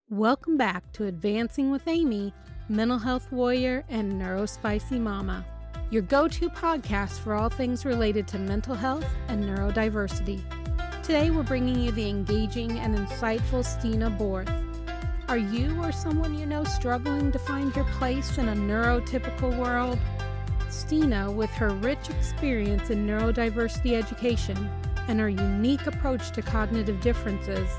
Welcome back to Advancing with Amy, Mental Health Warrior and Neurospicy Mama, your go-to podcast for all things related to mental health and neurodiversity. Today we're bringing you the engaging and insightful Stina Borth. Are you or someone you know struggling to find your place in a neurotypical world? Stina, with her rich experience in neurodiversity education and her unique approach to cognitive differences,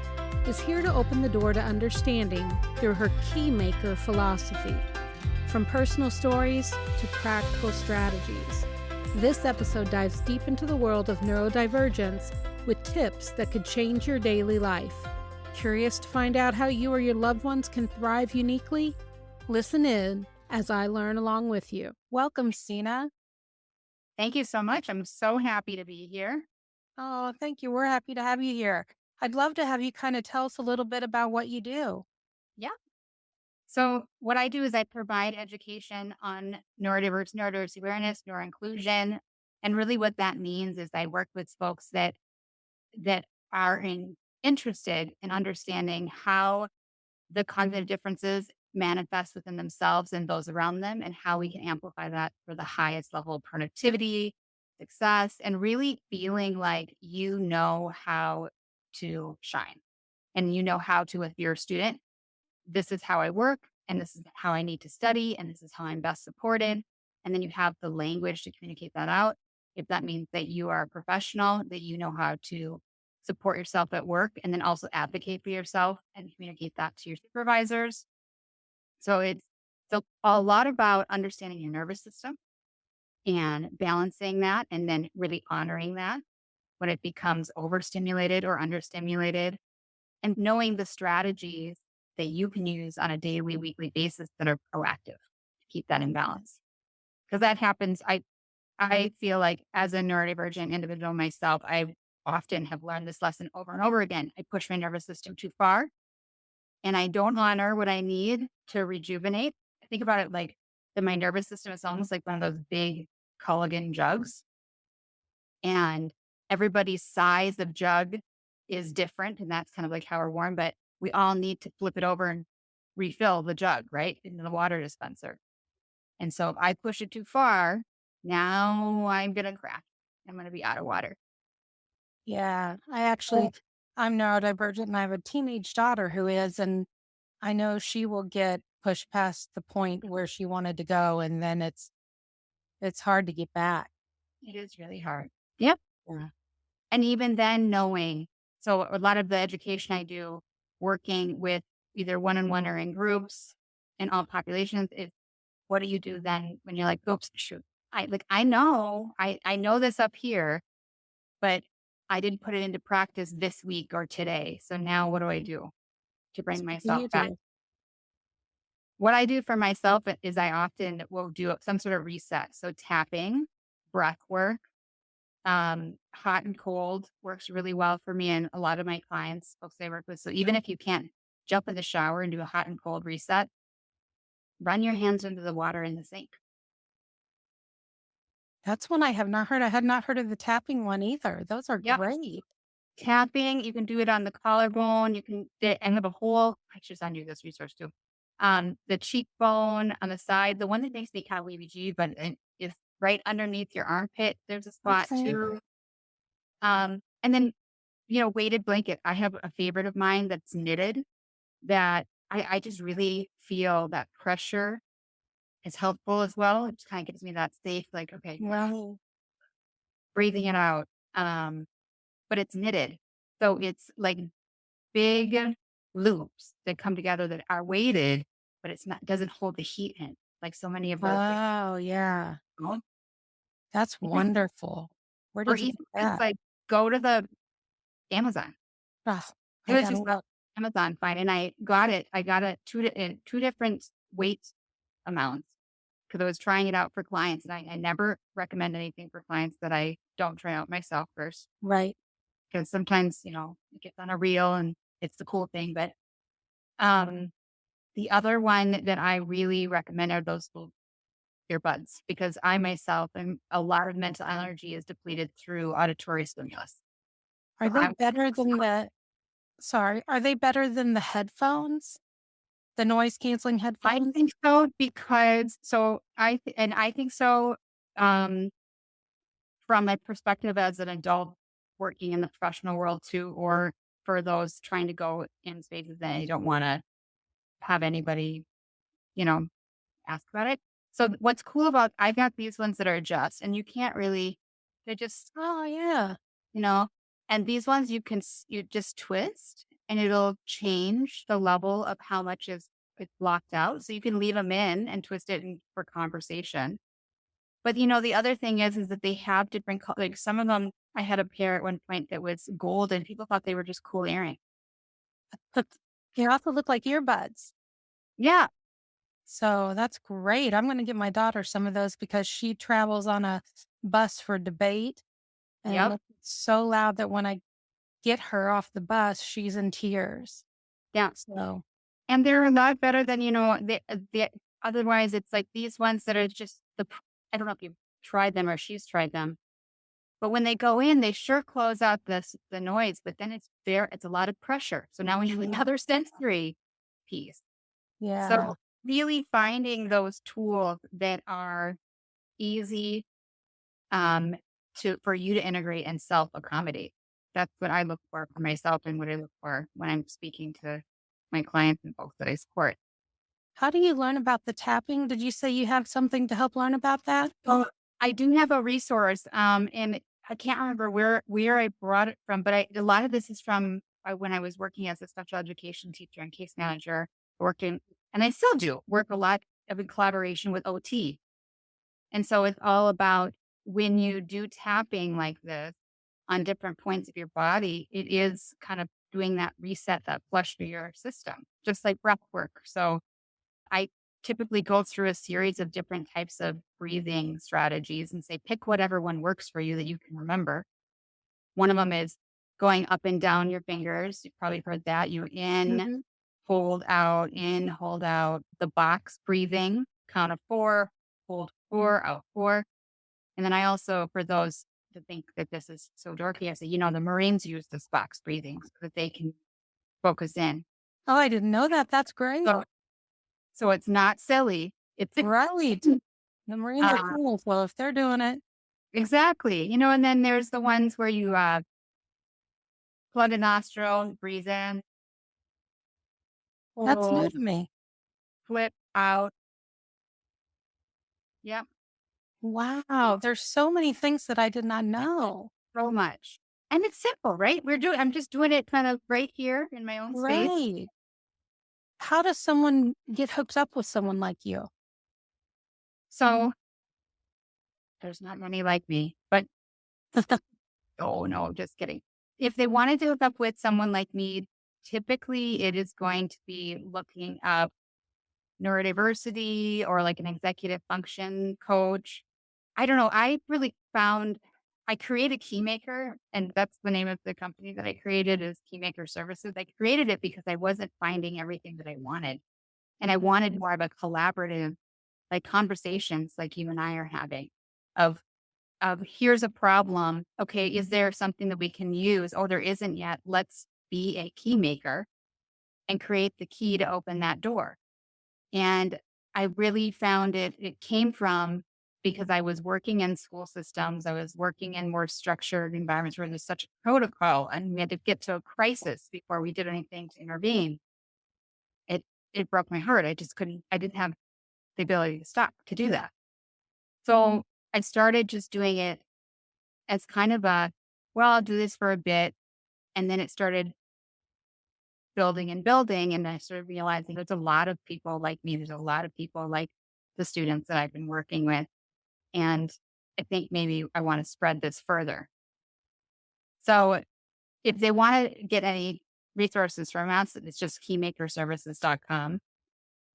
is here to open the door to understanding through her Keymaker philosophy. From personal stories to practical strategies, this episode dives deep into the world of neurodivergence with tips that could change your daily life. Curious to find out how you or your loved ones can thrive uniquely? Listen in as I learn along with you. Welcome, Stina. Thank you so much. I'm so happy to be here. Oh, thank you. We're happy to have you here. I'd love to have you kind of tell us a little bit about what you do. Yeah. So what I do is I provide education on neurodiverse awareness, neuroinclusion. And really what that means is I work with folks that are interested in understanding how the cognitive differences manifest within themselves and those around them, and how we can amplify that for the highest level of productivity, success, and really feeling like you know how to shine and you know how to, if you're a student, this is how I work and this is how I need to study and this is how I'm best supported. And then you have the language to communicate that out. If that means that you are a professional, that you know how to support yourself at work and then also advocate for yourself and communicate that to your supervisors. So it's a lot about understanding your nervous system and balancing that and then really honoring that when it becomes overstimulated or understimulated, and knowing the strategies that you can use on a daily, weekly basis that are proactive to keep that in balance. Because that happens. I feel like as a neurodivergent individual myself, I often have learned this lesson over and over again. I push my nervous system too far and I don't honor what I need to rejuvenate. I think about it like that my nervous system is almost like one of those big Culligan jugs. And everybody's size of jug is different. And that's kind of like how we're warm, but we all need to flip it over and refill the jug, right? Into the water dispenser. And so if I push it too far, now I'm going to crack. I'm going to be out of water. Yeah, Oh. I'm neurodivergent and I have a teenage daughter who is, and I know she will get pushed past the point where she wanted to go, and then it's hard to get back. It is really hard. Yep. Yeah. And even then knowing, so a lot of the education I do working with either one-on-one or in groups in all populations is what do you do then when you're like, oops, shoot. I know this up here, but I didn't put it into practice this week or today. So now what do I do to bring So what do myself you back? do? What I do for myself is I often will do some sort of reset. So tapping, breath work, hot and cold works really well for me and a lot of my clients, folks I work with. So even if you can't jump in the shower and do a hot and cold reset, run your hands into the water in the sink. That's one I have not heard. I had not heard of the tapping one either. Those are Yep. great. Tapping, you can do it on the collarbone. You can, and have a whole, I should send you this resource too. The cheekbone on the side, the one that makes me kind of weebie but it is right underneath your armpit. There's a spot Okay. too. And then, weighted blanket. I have a favorite of mine that's knitted that I just really feel that pressure is helpful as well. It just kind of gives me that safe, like, okay, Well, breathing it out. But it's knitted. So it's like big loops that come together that are weighted, but doesn't hold the heat in like so many of those. oh, yeah. Oh, That's yeah. wonderful. Where Or did you even get things that? like go to the Amazon. Oh, It I was gotta just look. Amazon fine. And I got it. I got it in two different weight amounts because I was trying it out for clients. And I never recommend anything for clients that I don't try out myself first. Right. Because sometimes, it gets on a reel and it's the cool thing. But um, the other one that I really recommend are those little earbuds because I myself am a lot of mental energy is depleted through auditory stimulus. Are So they better than the Sorry, are they better than the headphones? the noise canceling I headphones? think so because I think so, um, from a perspective as an adult working in the professional world too, or for those trying to go in spaces that they don't wanna have anybody, you know, ask about it. So what's cool about I've got these ones that are adjust and you can't really they just, Oh, yeah. you know, and these ones you just twist and it'll change the level of how much is it's blocked out. So you can leave them in and twist it in for conversation. But the other thing is that they have different like some of them I had a pair at one point that was gold and people thought they were just cool earrings. They also look like earbuds. Yeah. So that's great. I'm going to get my daughter some of those because she travels on a bus for debate. And Yep. it's so loud that when I get her off the bus, she's in tears. Yeah. So, And they're a lot better than, the otherwise it's like these ones that are just I don't know if you've tried them or she's tried them, but when they go in, they sure close out the noise, but then it's a lot of pressure. So now we have another sensory piece. yeah. So really finding those tools that are easy um for you to integrate and self-accommodate. That's what I look for myself and what I look for when I'm speaking to my clients and folks that I support. How do you learn about the tapping? Did you say you have something to help learn about that? Well, I do have a resource, and I can't remember where I brought it from, but a lot of this is from when I was working as a special education teacher and case manager, working, and I still do work a lot of in collaboration with OT. And so it's all about when you do tapping like this on different points of your body, it is kind of doing that reset, that flush through your system, just like breath work. So I typically go through a series of different types of breathing strategies and say, pick whatever one works for you that you can remember. One of them is going up and down your fingers. You've probably heard that. You Mhm. in, hold out, the box breathing, count of 4, hold 4, out 4. And then I also, for those that think that this is so dorky, I say, the Marines use this box breathing so that they can focus in. Oh, I didn't know that. That's great. So, so it's not silly. It's Right. The Marines are uh, cool. Well, if they're doing it, exactly. And then there's the ones where you plug a nostril, breathe in, that's new hold, to me. flip out. Yep. Wow. There's so many things that I did not know. So much. And it's simple, right? I'm just doing it kind of right here in my own space. Right. How does someone get hooked up with someone like you? So there's not many like me, but oh no, just kidding. If they wanted to hook up with someone like me, typically it is going to be looking up neurodiversity or like an executive function coach. I don't know. I created Keymaker, and that's the name of the company that I created is Keymaker Services. I created it because I wasn't finding everything that I wanted. And I wanted more of a collaborative, like conversations like you and I are having of here's a problem. Okay, is there something that we can use? Oh, there isn't yet. Let's be a key maker and create the key to open that door. And I really found it came from because I was working in school systems. I was working in more structured environments where there's such a protocol and we had to get to a crisis before we did anything to intervene. It broke my heart. I didn't have the ability to stop to do that. So I started just doing it as kind of I'll do this for a bit. And then it started building and building. And I started realizing there's a lot of people like me. There's a lot of people like the students that I've been working with. And I think maybe I want to spread this further. So if they want to get any resources from us, it's just keymakerservices.com.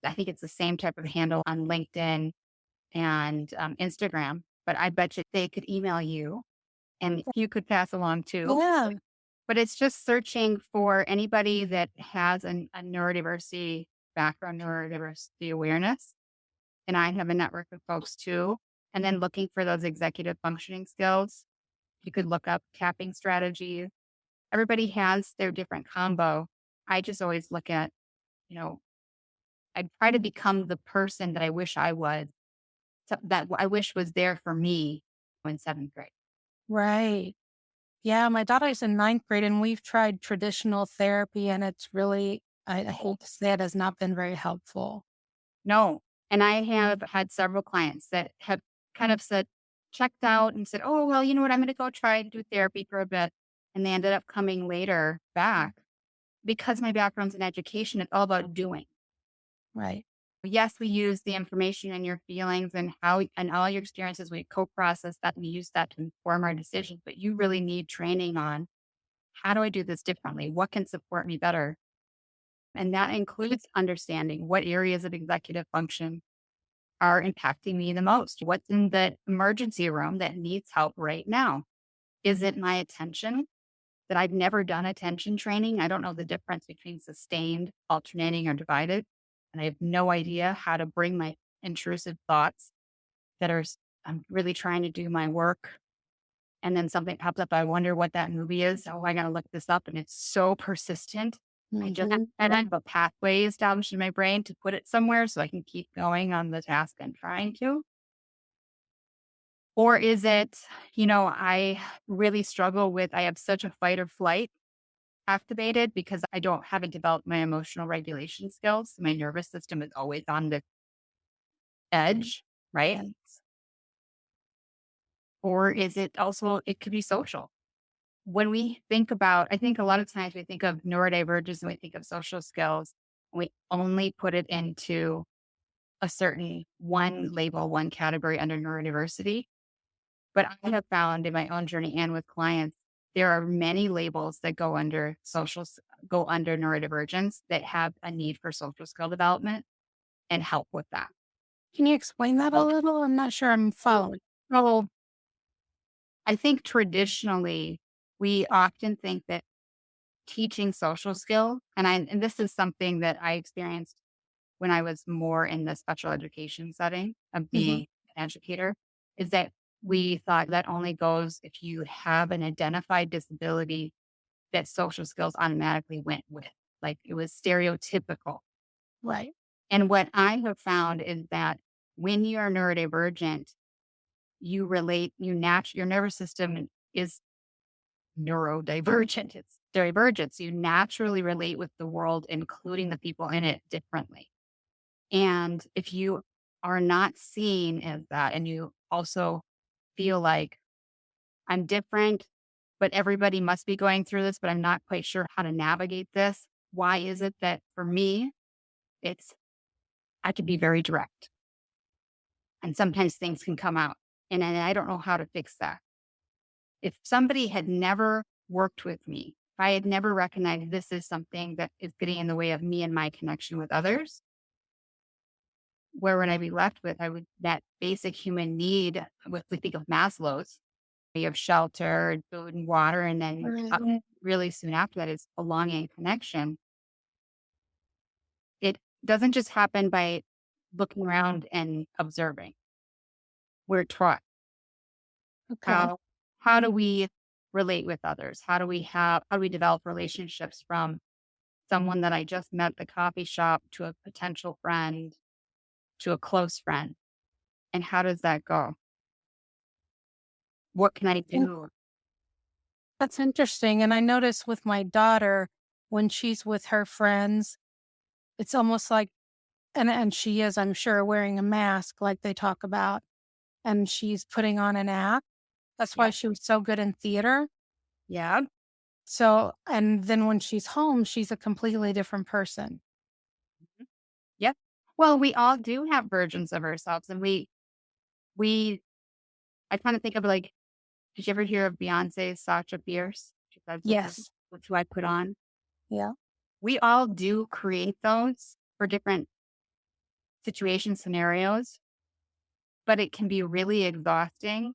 I think it's the same type of handle on LinkedIn and Instagram, but I bet you they could email you and you could pass along too. Yeah. But it's just searching for anybody that has a neurodiversity background, neurodiversity awareness. And I have a network of folks too. And then looking for those executive functioning skills. You could look up tapping strategies. Everybody has their different combo. I just always look at, you know, I try to become the person that I wish I was, that I wish was there for me in seventh grade. Right. Yeah, my daughter's in ninth grade and we've tried traditional therapy and it's really, I hate to say it, has not been very helpful. No. And I have had several clients that have kind of said, checked out and said, oh, well, you know what? I'm going to go try and do therapy for a bit. And they ended up coming later back because my background's in education. It's all about doing. Right. Yes, we use the information and your feelings and and all your experiences. We co-process that and we use that to inform our decisions. But you really need training on how do I do this differently? What can support me better? And that includes understanding what areas of executive function are impacting me the most. What's in the emergency room that needs help right now? Is it my attention? That I've never done attention training. I don't know the difference between sustained, alternating, or divided. And I have no idea how to bring my intrusive thoughts that are, I'm really trying to do my work. And then something pops up. I wonder what that movie is. Oh, I got to look this up. And it's so persistent. Mhm. I have a pathway established in my brain to put it somewhere so I can keep going on the task I'm trying to. Or is it, I really struggle with, I have such a fight or flight activated because I haven't developed my emotional regulation skills. My nervous system is always on the edge, right? Yes. Or is it also, it could be social. When we think about, I think a lot of times we think of neurodivergence and we think of social skills, and we only put it into a certain one label, one category under neurodiversity. But I have found in my own journey and with clients, there are many labels that go under neurodivergence that have a need for social skill development and help with that. Can you explain that a little? I'm not sure I'm following. So I think traditionally we often think that teaching social skill, and this is something that I experienced when I was more in the special education setting of Mhm. being an educator, is that we thought that only goes if you have an identified disability that social skills automatically went with. Like it was stereotypical. Right. And what I have found is that when you are neurodivergent, your nervous system is neurodivergent. It's divergent. So you naturally relate with the world, including the people in it, differently. And if you are not seen as that, and you also feel like I'm different, but everybody must be going through this, but I'm not quite sure how to navigate this. Why is it that for me, it's, I can be very direct and sometimes things can come out and I don't know how to fix that. If somebody had never worked with me, if I had never recognized this is something that is getting in the way of me and my connection with others, where would I be left with? That basic human need, what we think of Maslow's, you have shelter and food and water. And then Right. really soon after that is belonging and connection. It doesn't just happen by looking around and observing. We're taught Okay. how do we relate with others? How do we develop relationships from someone that I just met at the coffee shop to a potential friend to a close friend? And how does that go? What can I Yeah, do? that's interesting. And I notice with my daughter, when she's with her friends, it's almost like, and she is, I'm sure, wearing a mask like they talk about, and she's putting on an act. That's why Yeah. she was so good in theater. Yeah. So, and then when she's home, she's a completely different person. Yep. Well, we all do have versions of ourselves, and we I kind of think of like, did you ever hear of Beyonce's Sasha Fierce? She said, Yes. "What's who I put on." Yeah. We all do create those for different situation scenarios, but it can be really exhausting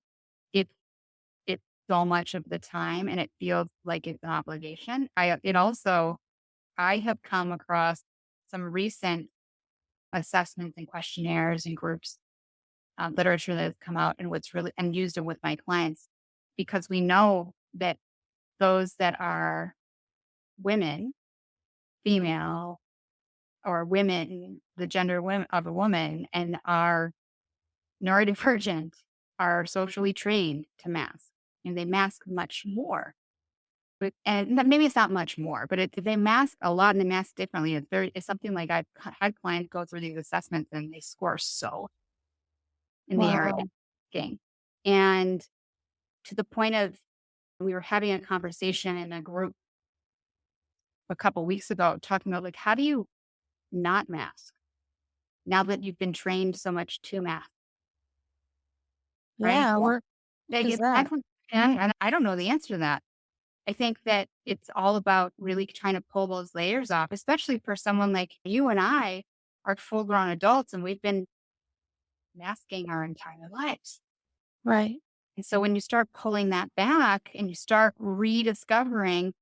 if it's so much of the time and it feels like it's an obligation. I have come across some recent assessments and questionnaires and groups literature that has come out and what's really and used it with my clients because we know that those that are women, female, or women, the gender of a woman, and are neurodivergent, are socially trained to mask, and they mask much more. Maybe it's not much more, but they mask a lot and they mask differently. It's something like I've had clients go through these assessments and they score so in the area of Wow. masking. And to the point of, we were having a conversation in a group a couple weeks ago talking about, like, how do you not mask now that you've been trained so much to mask, right? Yeah, Well, what like, is that? and I don't know the answer to that. I think that it's all about really trying to pull those layers off, especially for someone like you and I are full grown adults and we've been masking our entire lives. Right. And so when you start pulling that back and you start rediscovering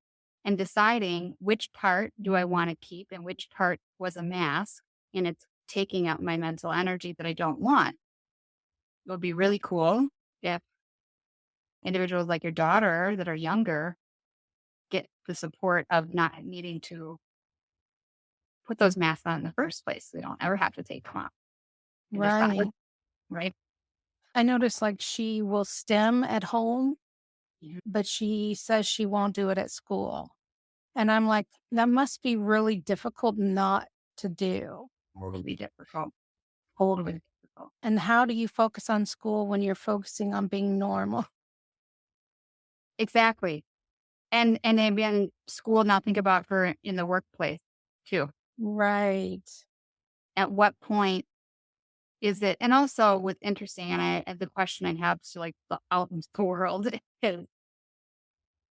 and deciding which part do I want to keep and which part was a mask and it's taking out my mental energy that I don't want, it would be really cool if individuals like your daughter that are younger get the support of not needing to put those masks on in the first place. They don't ever have to take them off and decide, Right. right? I noticed like she will STEM at home, Mhm. but she says she won't do it at school. And I'm like, that must be really difficult not to do. Totally difficult. Totally difficult. And how do you focus on school when you're focusing on being normal? Exactly. And then in school, now think about her in the workplace too. Right. At what point is it? And also, what's interesting, and the question I have to like the out in the world is,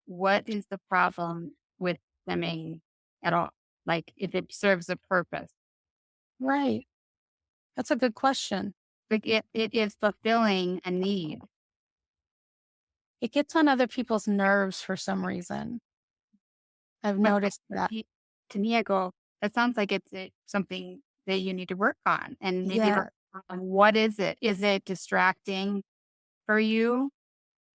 what is the problem with stemming at all? Like, if it serves a purpose, Right. That's a good question. like it is fulfilling a need. It gets on other people's nerves for some reason. I've But noticed that. to me, I go, that sounds like it's something that you need to work on, and maybe Yeah. work on what is it? Is it distracting for you?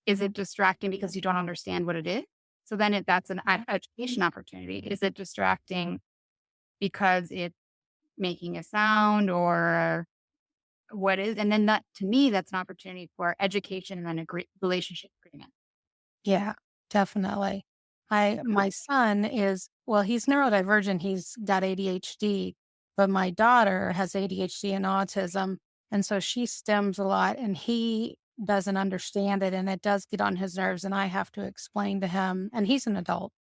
Is it distracting because you don't understand what it is? So then that's an education opportunity. Is it distracting because it's making a sound or what is? And then that, to me, that's an opportunity for education and then a great relationship agreement. Yeah, definitely. My son is, well, he's neurodivergent. He's got ADHD, but my daughter has ADHD and autism. And so she stems a lot and he doesn't understand it. And it does get on his nerves. And I have to explain to him, and he's an adult.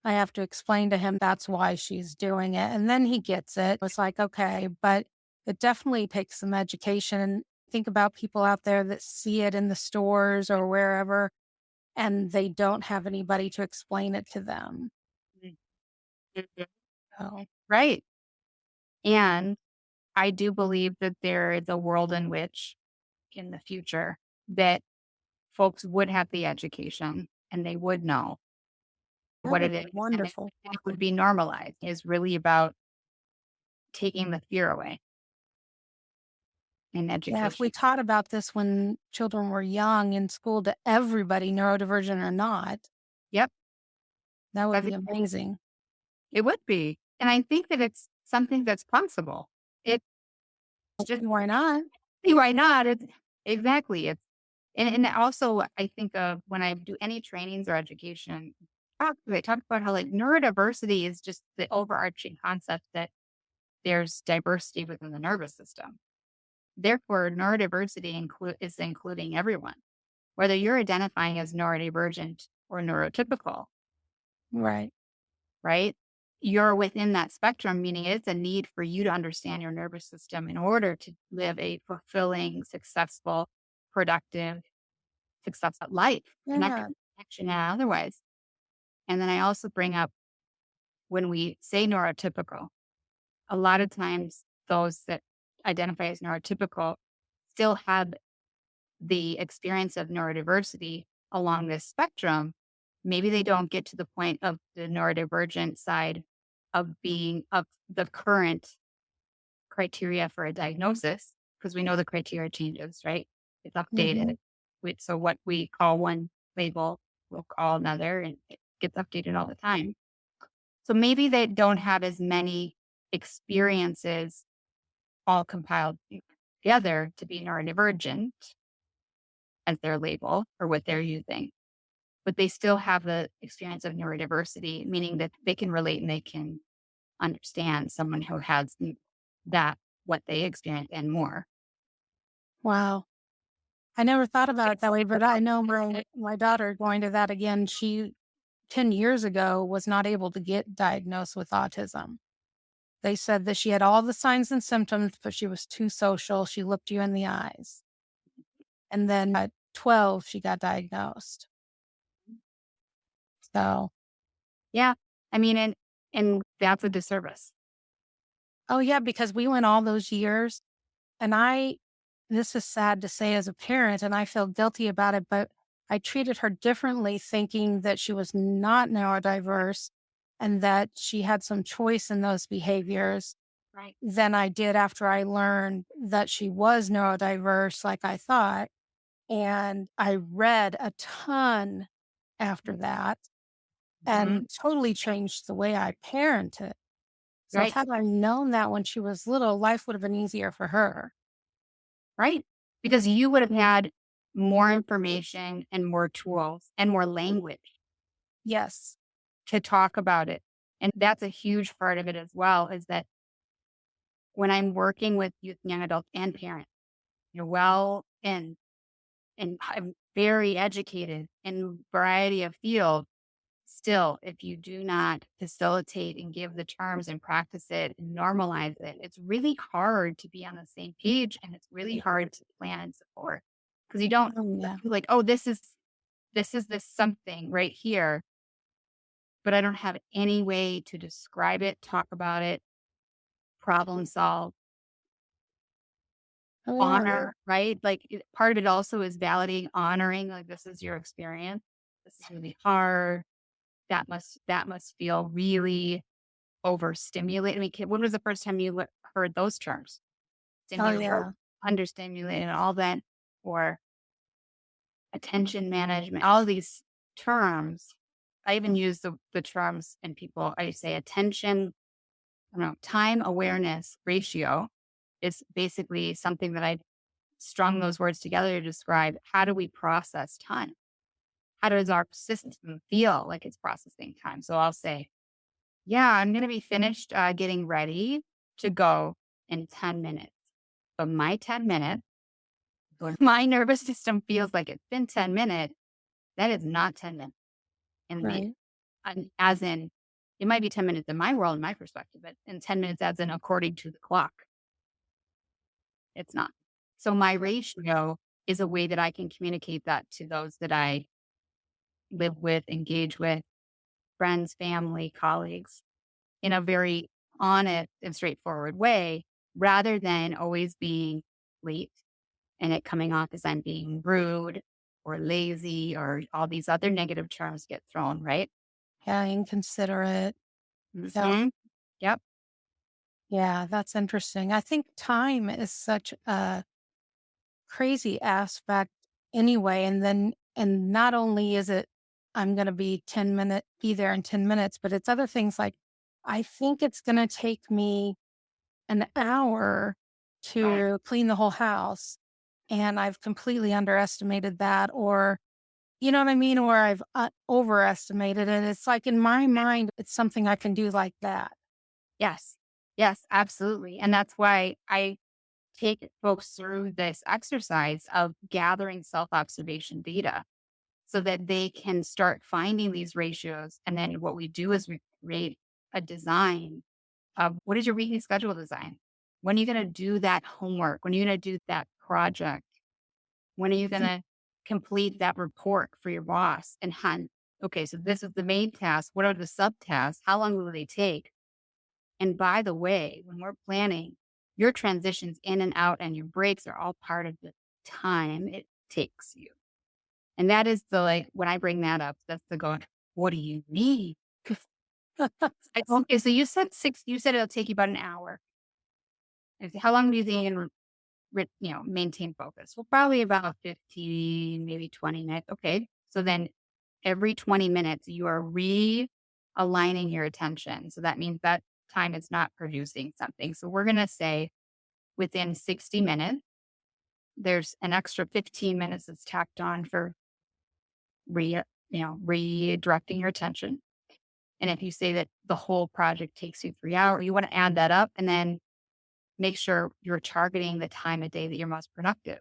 I have to explain to him that's why she's doing it. And then he gets it. It's like, okay, but it definitely takes some education. And think about people out there that see it in the stores or wherever and they don't have anybody to explain it to them. Mhm. Oh, Right. And I do believe that there is a world in which, in the future, that folks would have the education and they would know that what would it be is. wonderful. And it would be normalized. Is really about taking the fear away in Yeah, if we education. taught about this when children were young in school to everybody, neurodivergent or not, Yep. that would That's be it. amazing. It would be. And I think that it's something that's possible. It's just, Why not? why not? It's exactly. And also I think of when I do any trainings or education, I talk about how like neurodiversity is just the overarching concept that there's diversity within the nervous system. Therefore, neurodiversity is including everyone, whether you're identifying as neurodivergent or neurotypical, Right. right? You're within that spectrum, meaning it's a need for you to understand your nervous system in order to live a fulfilling, successful, productive, successful life, Yeah. connection and otherwise. And then I also bring up when we say neurotypical, a lot of times those that identify as neurotypical still have the experience of neurodiversity along this spectrum. Maybe they don't get to the point of the neurodivergent side of being of the current criteria for a diagnosis, because we know the criteria changes, right? It's Hmm. updated. So what we call one label, we'll call another, and it gets updated all the time. So maybe they don't have as many experiences all compiled together to be neurodivergent as their label or what they're using. But they still have the experience of neurodiversity, meaning that they can relate and they can understand someone who has that, what they experience and more. Wow. I never thought about it that way, but I know my daughter going to that again. She 10 years ago was not able to get diagnosed with autism. They said that she had all the signs and symptoms, but she was too social. She looked you in the eyes. And then at 12, she got diagnosed. So, Yeah. I mean, and that's a disservice. oh yeah, because we went all those years and this is sad to say as a parent, and I feel guilty about it, but I treated her differently, thinking that she was not neurodiverse and that she had some choice in those behaviors Right. than I did after I learned that she was neurodiverse, like I thought. And I read a ton after that and totally changed the way I parented. So Right. had I known that when she was little, life would have been easier for her. Right. Because you would have had more information and more tools and more language Yes. to talk about it. And that's a huge part of it as well, is that when I'm working with youth and young adults and parents, you're well and I'm very educated in a variety of fields. Still, if you do not facilitate and give the terms and practice it and normalize it, it's really hard to be on the same page and it's really hard to plan and support because you don't Oh, yeah. like, oh, this something right here, but I don't have any way to describe it, talk about it, problem solve, Oh, yeah. honor, right? Like part of it also is validating, honoring, like this is your experience. This is really hard. That must feel really overstimulated. I mean, when was the first time you heard those terms? Oh, Stimulated, yeah. understimulated, and all that, or attention management, all these terms. I even use the terms and people, I say attention, I don't know, time awareness ratio is basically something that I strung those words together to describe how do we process time? How does our system feel like it's processing time? So I'll say, yeah, I'm going to be finished getting ready to go in 10 minutes. But my 10 minutes, when my nervous system feels like it's been 10 minutes, that is not 10 minutes. Right. As in, it might be 10 minutes in my world, in my perspective, but in 10 minutes, as in according to the clock, it's not. So my ratio is a way that I can communicate that to those that I live with, engage with, friends, family, colleagues, in a very honest and straightforward way, rather than always being late and it coming off as I'm being rude or lazy or all these other negative terms get thrown, right? Yeah, inconsiderate. So, Mhm. Yep. yeah, that's interesting. I think time is such a crazy aspect anyway. And not only is it, I'm going to be there in 10 minutes, but it's other things like, I think it's going to take me an hour to clean the whole house. And I've completely underestimated that, or, you know what I mean? Or I've overestimated it. It's like in my mind, it's something I can do like that. Yes. Yes, absolutely. And that's why I take folks through this exercise of gathering self observation data so that they can start finding these ratios. And then what we do is we create a design of what is your weekly schedule design? When are you going to do that homework? When are you going to do that project? When are you going to complete that report for your boss? And okay, so this is the main task. What are the subtasks? How long will they take? And by the way, when we're planning, your transitions in and out and your breaks are all part of the time it takes you. And that is the like, when I bring that up, that's the going, what do you need? Okay, so you said it'll take you about an hour. I said, how long do you think you can maintain focus? Well, probably about 15, maybe 20 minutes. Okay. So then every 20 minutes, you are realigning your attention. So that means that time is not producing something. So we're going to say within 60 minutes, there's an extra 15 minutes that's tacked on for redirecting your attention. And if you say that the whole project takes you 3 hours, you want to add that up and then make sure you're targeting the time of day that you're most productive.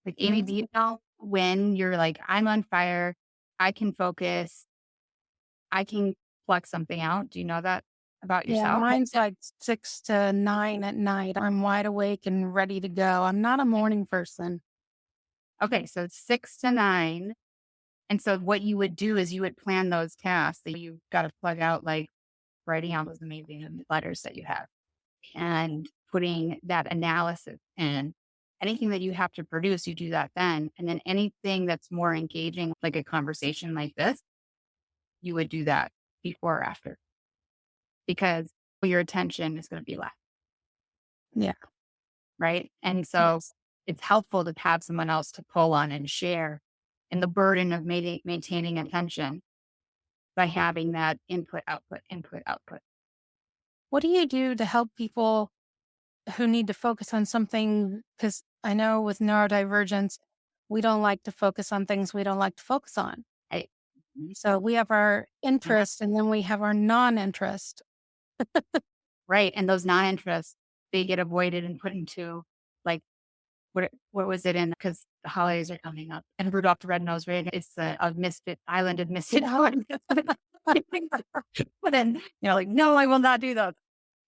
Like, Amy, do you know when you're like, I'm on fire, I can focus, I can pluck something out? Do you know that about Yeah, yourself? mine's like 6 to 9 at night. I'm wide awake and ready to go. I'm not a morning person. Okay, so it's 6 to 9. And so what you would do is you would plan those tasks that you've got to plug out, like writing out those amazing letters that you have and putting that analysis in. Anything that you have to produce, you do that then. And then anything that's more engaging, like a conversation like this, you would do that before or after because your attention is going to be left. Yeah. Right. And so it's helpful to have someone else to pull on and share in the burden of maintaining attention by having that input, output, input, output. What do you do to help people who need to focus on something? Because I know with neurodivergence, we don't like to focus on things we don't like to focus on. Right. So we have our interest and then we have our non-interest. Right. And those non-interests, they get avoided and put into like, what was it in? Because the holidays are coming up and Rudolph the Red-Nosed Reindeer, it's a misfit island of misfit island. But then, like, no, I will not do those.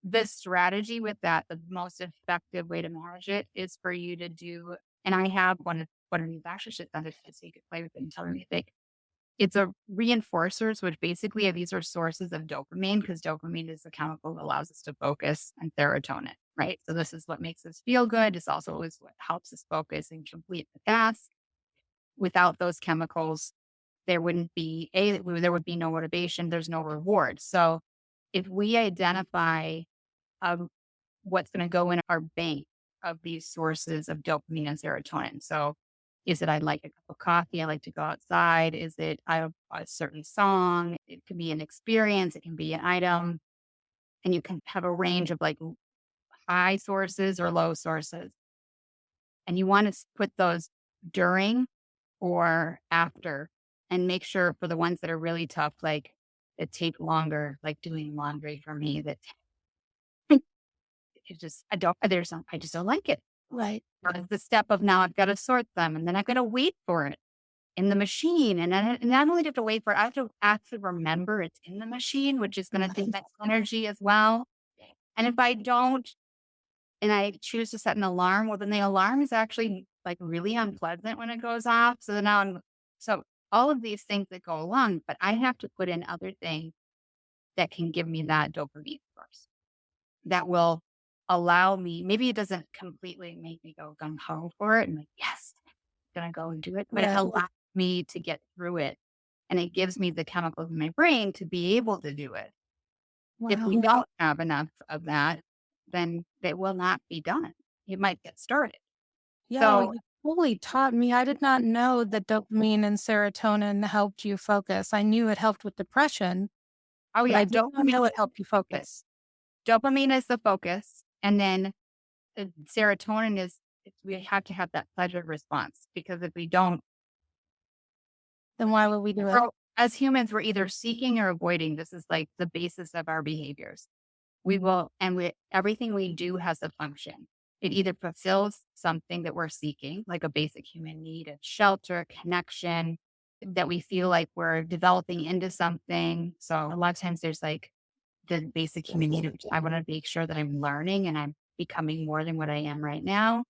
The strategy with that, the most effective way to manage it is for you to do, and I have one of these actually should send it so you could play with it and tell me what you think. It's a reinforcers, which basically these are sources of dopamine because dopamine is the chemical that allows us to focus, and serotonin, right? So this is what makes us feel good. It's also is what helps us focus and complete the task. Without those chemicals, there would be no motivation. There's no reward. So if we identify what's going to go in our bank of these sources of dopamine and serotonin. So is it I like a cup of coffee? I like to go outside. Is it I have a certain song? It can be an experience. It can be an item. And you can have a range of like high sources or low sources. And you want to put those during or after and make sure for the ones that are really tough, like that take longer, like doing laundry for me, that I just don't like it. Right. It's the step of now I've got to sort them and then I've got to wait for it in the machine. And then and not only do I have to wait for it, I have to actually remember it's in the machine, which is going to take that energy as well. And if I don't, and I choose to set an alarm, well, then the alarm is actually like really unpleasant when it goes off. So now so all of these things that go along, but I have to put in other things that can give me that dopamine source that will allow me, maybe it doesn't completely make me go gung ho for it and like, yes, I'm going to go and do it, but it allows me to get through it. And it gives me the chemicals in my brain to be able to do it. Wow. If we don't have enough of that, then it will not be done. You might get started. Yeah, So you fully taught me. I did not know that dopamine and serotonin helped you focus. I knew it helped with depression, but I did not know it helped you focus. Dopamine is the focus. And then serotonin we have to have that pleasure response because if we don't, Then why would we do it? as humans, we're either seeking or avoiding. This is like the basis of our behaviors. Everything we do has a function. It either fulfills something that we're seeking, like a basic human need of shelter, connection, that we feel like we're developing into something. So a lot of times there's like the basic human need of I want to make sure that I'm learning and I'm becoming more than what I am right now.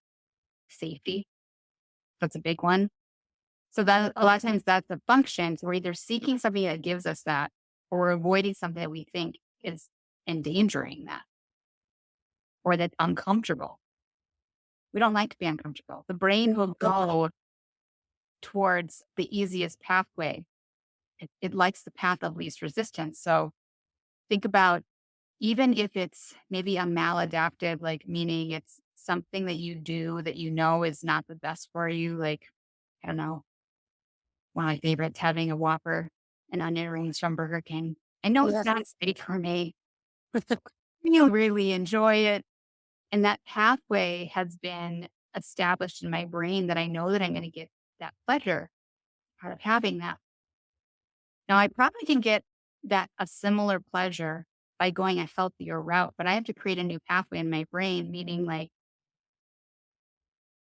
Safety. That's a big one. So that a lot of times that's a function. So we're either seeking something that gives us that or we're avoiding something that we think is endangering that or that's uncomfortable. We don't like to be uncomfortable. The brain will go towards the easiest pathway. It likes the path of least resistance. So think about even if it's maybe a maladaptive, like meaning it's something that you do that you know is not the best for you. Like, I don't know, one of my favorites, having a Whopper and onion rings from Burger King. I know it's not safe for me. you really enjoy it. And that pathway has been established in my brain that I know that I'm going to get that pleasure out of having that. Now, I probably can get that a similar pleasure by going a healthier route, but I have to create a new pathway in my brain, meaning like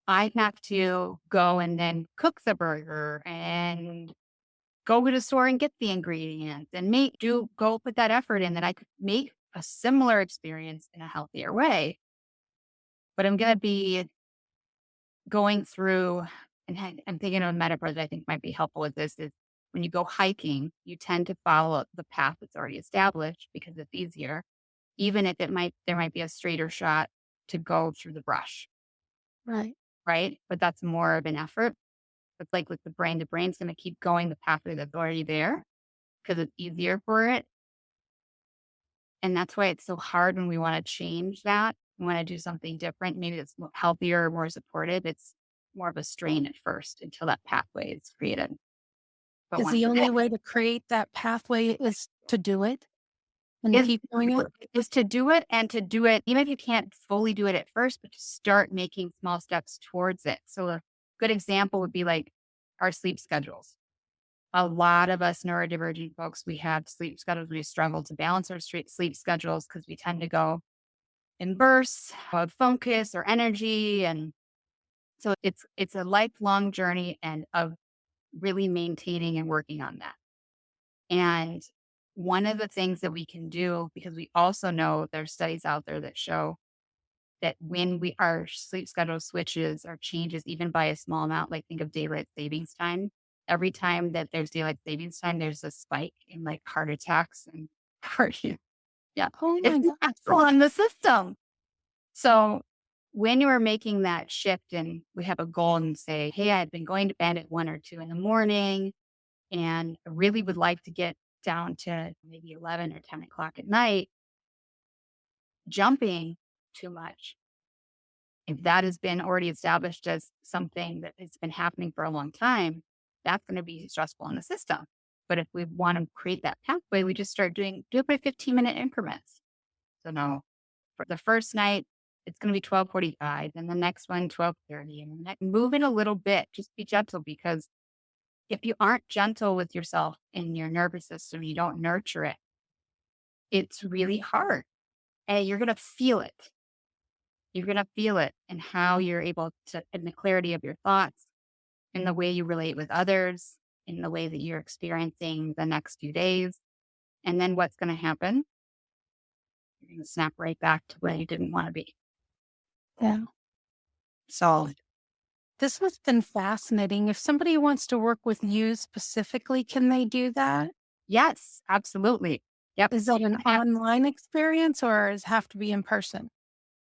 I have to go and then cook the burger and go to the store and get the ingredients and go put that effort in that I could make a similar experience in a healthier way. But I'm going to be going through, and I'm thinking of a metaphor that I think might be helpful with this is when you go hiking, you tend to follow the path that's already established because it's easier, even if there might be a straighter shot to go through the brush, Right. right? But that's more of an effort. It's like with the brain's going to keep going the pathway that's already there because it's easier for it. And that's why it's so hard when we want to change that. We want to do something different. Maybe it's healthier, more supportive. It's more of a strain at first until that pathway is created. But Is once the it's only way to create that pathway is to do it and is keep doing it? is to do it and to do it, even if you can't fully do it at first, but to start making small steps towards it. So a good example would be like our sleep schedules. A lot of us neurodivergent folks, we have sleep schedules. We struggle to balance our sleep schedules because we tend to go in bursts of focus or energy. And so it's a lifelong journey and of really maintaining and working on that. And one of the things that we can do, because we also know there's studies out there that show that when our sleep schedule switches or changes even by a small amount, like think of daylight savings time. Every time that there's daylight savings time, there's a spike in like heart attacks and heart. Yeah. Oh It's my gosh. natural in the system. So when you are making that shift and we have a goal and say, hey, I've been going to bed at 1 or 2 in the morning and I really would like to get down to maybe 11 or 10 o'clock at night, jumping too much. If that has been already established as something that has been happening for a long time, that's going to be stressful in the system. But if we want to create that pathway, we just do it by 15-minute increments. So no, for the first night, it's going to be 12:45, and the next one, 12:30, and the next, move it a little bit. Just be gentle because if you aren't gentle with yourself and your nervous system, you don't nurture it, it's really hard. And you're going to feel it. You're going to feel it and how you're able to, in the clarity of your thoughts, in the way you relate with others, in the way that you're experiencing the next few days. And then what's going to happen? You're going to snap right back to where you didn't want to be. Yeah. So This has been fascinating. If somebody wants to work with you specifically, can they do that? yes, absolutely. Yep. Is that an online experience or does it have to be in person?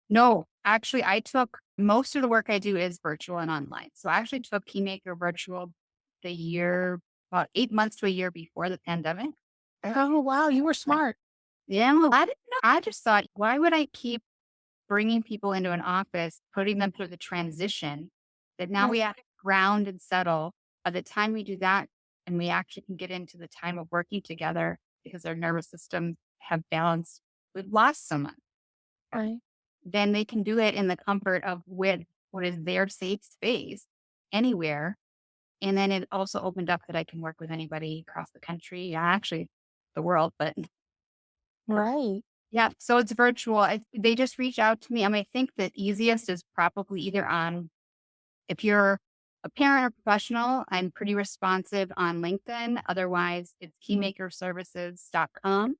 No, actually, I took most of the work I do is virtual and online. So I actually took Keymaker virtual about 8 months to a year before the pandemic. Oh, wow. You were smart. Yeah, well, I didn't know. I just thought, why would I keep bringing people into an office, putting them through the transition that now we Yes. have to ground and settle. By the time we do that, and we actually can get into the time of working together because our nervous systems have balanced, we've lost someone. Right. Then they can do it in the comfort of what is their safe space anywhere. And then it also opened up that I can work with anybody across the country, yeah, actually the world, but Right. yeah. So it's virtual. They just reach out to me. I mean, I think the easiest is probably either if you're a parent or professional, I'm pretty responsive on LinkedIn. Otherwise, it's keymakerservices.com.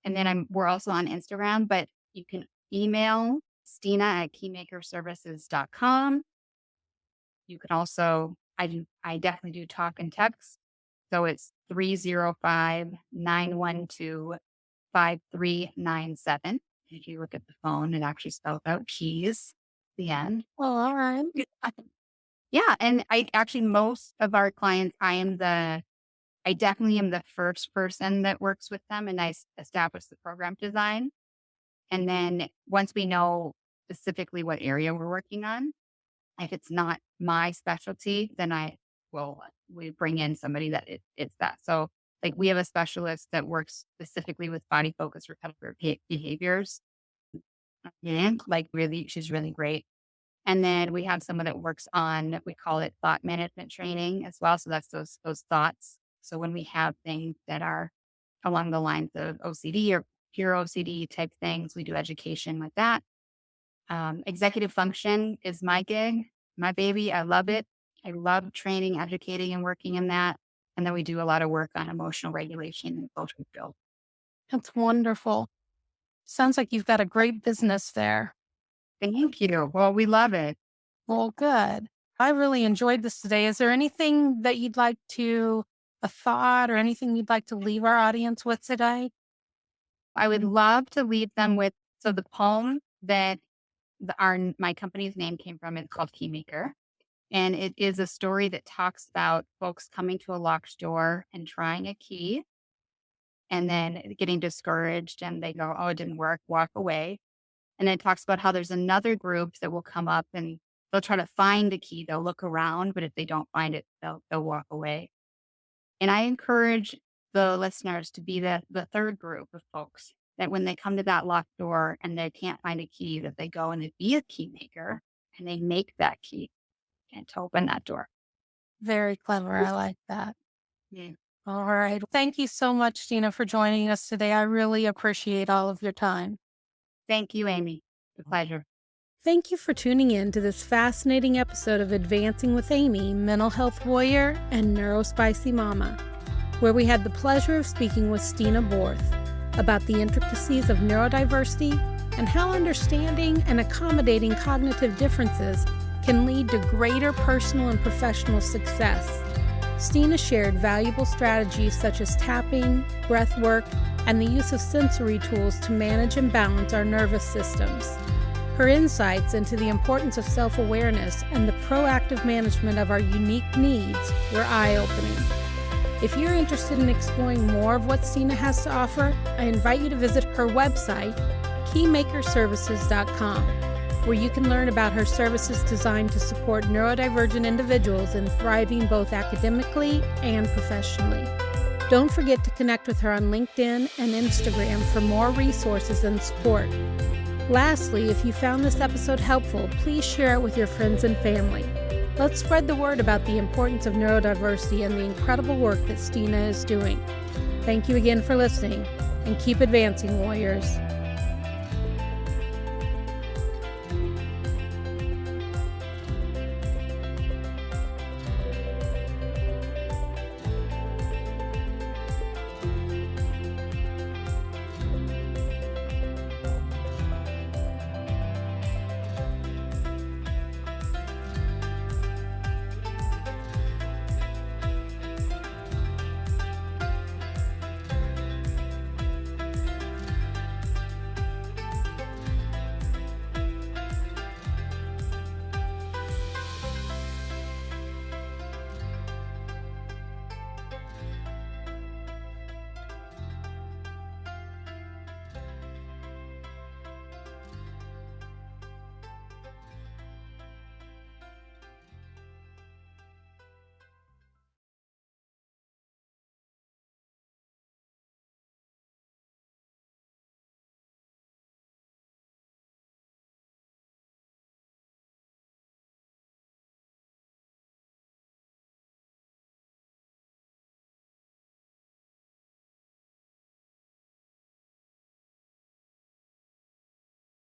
And then we're also on Instagram, but you can email Stina at keymakerservices.com. You can also, I definitely do talk and text. So it's 305-912-5397. If you look at the phone, it actually spells out keys at the end. Well, all right. Yeah. And most of our clients, I definitely am the first person that works with them and I establish the program design. And then once we know specifically what area we're working on, if it's not my specialty, then we bring in somebody that it's that. So Like we have a specialist that works specifically with body focused repetitive behaviors. Yeah, like really, she's really great. And then we have someone that works on, we call it thought management training as well. So that's those thoughts. So when we have things that are along the lines of OCD or pure OCD type things, we do education with that. Executive function is my gig, my baby. I love it. I love training, educating, and working in that. And then we do a lot of work on emotional regulation and cultural build. That's wonderful. Sounds like you've got a great business there. Thank you. Well, we love it. Well, good. I really enjoyed this today. Is there anything that you'd like to, a thought or anything you'd like to leave our audience with today? I would love to leave them with, so the poem that my company's name came from, it's called Keymaker. And it is a story that talks about folks coming to a locked door and trying a key and then getting discouraged and they go, oh, it didn't work, walk away. And then it talks about how there's another group that will come up and they'll try to find the key. They'll look around, but if they don't find it, they'll walk away. And I encourage the listeners to be the third group of folks that when they come to that locked door and they can't find a key, that they go and they be a key maker and they make that key and to open that door. Very clever. I like that. Yeah. All right. Thank you so much, Stina, for joining us today. I really appreciate all of your time. Thank you, Amy. It's a pleasure. Thank you for tuning in to this fascinating episode of Advancing with Amy, Mental Health Warrior and Neurospicy Mama, where we had the pleasure of speaking with Stina Borth about the intricacies of neurodiversity and how understanding and accommodating cognitive differences can lead to greater personal and professional success. Stina shared valuable strategies such as tapping, breath work, and the use of sensory tools to manage and balance our nervous systems. Her insights into the importance of self-awareness and the proactive management of our unique needs were eye-opening. If you're interested in exploring more of what Stina has to offer, I invite you to visit her website, keymakerservices.com, where you can learn about her services designed to support neurodivergent individuals in thriving both academically and professionally. Don't forget to connect with her on LinkedIn and Instagram for more resources and support. Lastly, if you found this episode helpful, please share it with your friends and family. Let's spread the word about the importance of neurodiversity and the incredible work that Stina is doing. Thank you again for listening, and keep advancing, warriors.